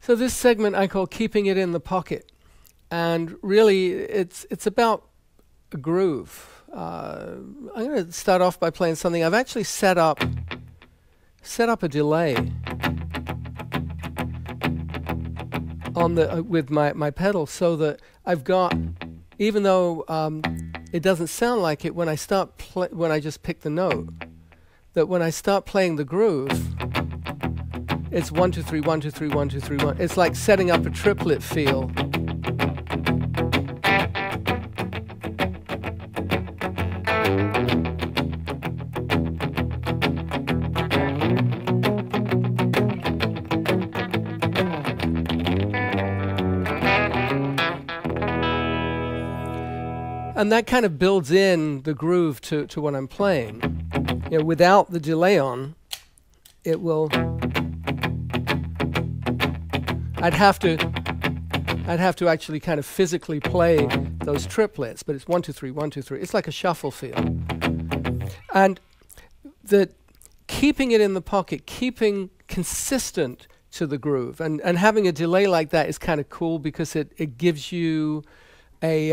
So this segment I call Keeping It in the Pocket. And really, it's about a groove. I'm going to start off by playing something. I've actually set up a delay on the with my pedal, so that I've got, even though it doesn't sound like it when I just pick the note, that when I start playing the groove, it's 1 2 3 1 2 3 1 2 3 1. It's like setting up a triplet feel. And that kind of builds in the groove to what I'm playing. You know, without the delay on, it will. I'd have to actually kind of physically play those triplets, but it's 1 2 3 1 2 3. It's like a shuffle feel. And the keeping it in the pocket, keeping consistent to the groove, and having a delay like that is kind of cool because it gives you a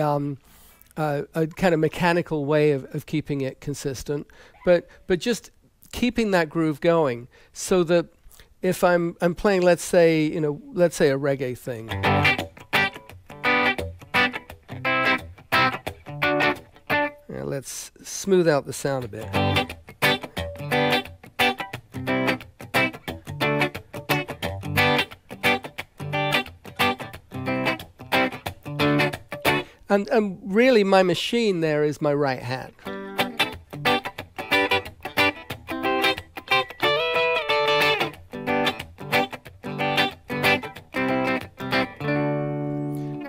kind of mechanical way of keeping it consistent, but just keeping that groove going, so that if I'm playing, let's say a reggae thing. Now let's smooth out the sound a bit. And really, my machine there is my right hand.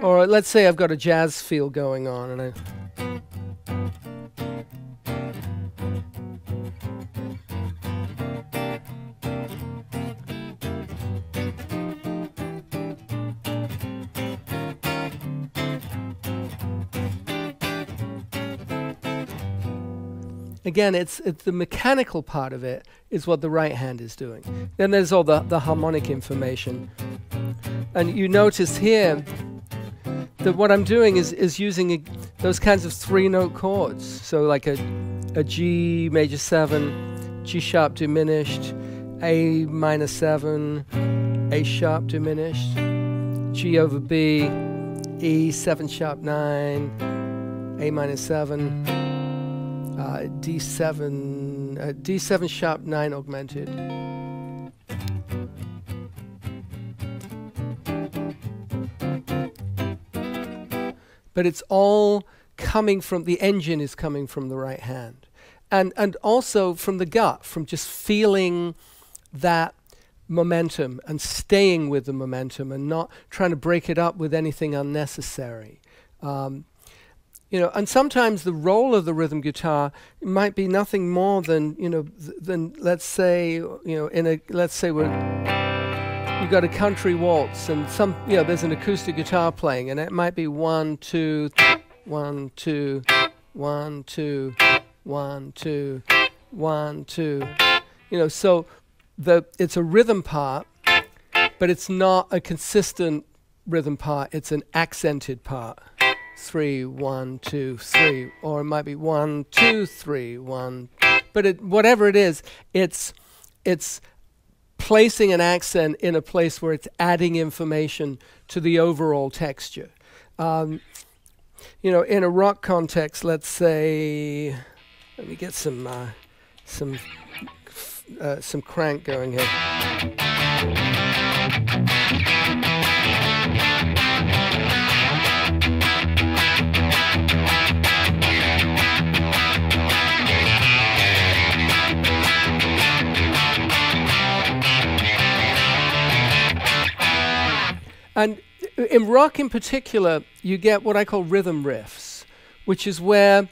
Or let's say I've got a jazz feel going on, and again, it's the mechanical part of it is what the right hand is doing. Then there's all the harmonic information. And you notice here that what I'm doing is using those kinds of 3-note chords. So like a G major 7, G sharp diminished, A minor 7, A sharp diminished, G over B, E 7 sharp 9, A minor 7, D7 sharp 9 augmented. But it's all coming from, the engine is coming from the right hand. And also from the gut, from just feeling that momentum and staying with the momentum and not trying to break it up with anything unnecessary. You know, and sometimes the role of the rhythm guitar might be nothing more than, you know, than let's say, you know, let's say you've got a country waltz and there's an acoustic guitar playing, and it might be 1 2 1 2 1 2 1 2 1 2. You know, so it's a rhythm part, but it's not a consistent rhythm part. It's an accented part. 3 1 2 3, or it might be 1 2 3 1. But whatever it is, it's placing an accent in a place where it's adding information to the overall texture. You know, in a rock context, let's say, let me get some crank going here. And in rock in particular, you get what I call rhythm riffs, which is where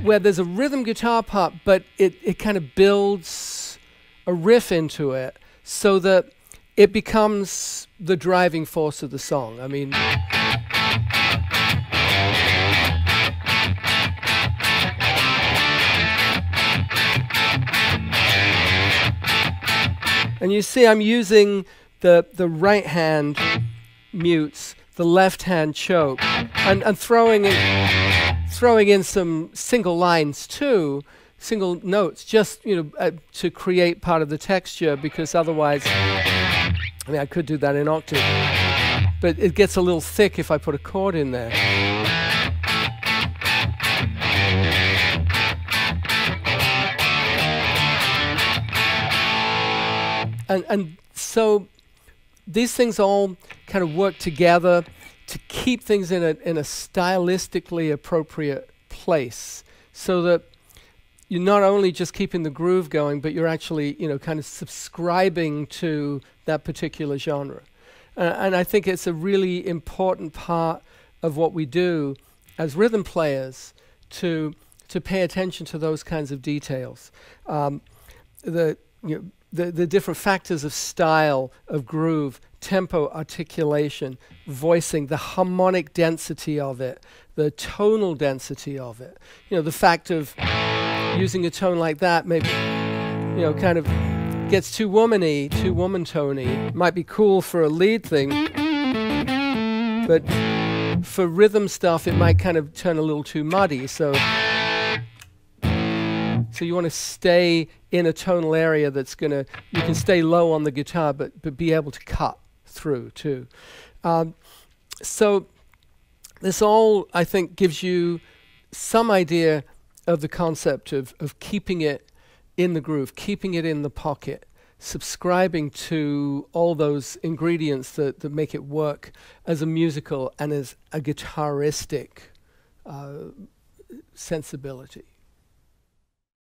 there's a rhythm guitar part, but it kind of builds a riff into it so that it becomes the driving force of the song. I mean, And you see I'm using the right hand mutes, the left hand choke, and throwing in some single lines too, single notes, just to create part of the texture, because otherwise, I mean, I could do that in octave, but it gets a little thick if I put a chord in there. And so these things all kind of work together to keep things in a stylistically appropriate place, so that you're not only just keeping the groove going, but you're actually kind of subscribing to that particular genre. And I think it's a really important part of what we do as rhythm players to pay attention to those kinds of details. The different factors of style, of groove, tempo, articulation, voicing, the harmonic density of it, the tonal density of it. The fact of using a tone like that maybe, kind of gets too womany, too woman-tony. Might be cool for a lead thing, but for rhythm stuff it might kind of turn a little too muddy. So you want to stay in a tonal area that's you can stay low on the guitar, but be able to cut through too. So this all, I think, gives you some idea of the concept of keeping it in the groove, keeping it in the pocket, subscribing to all those ingredients that make it work as a musical and as a guitaristic sensibility.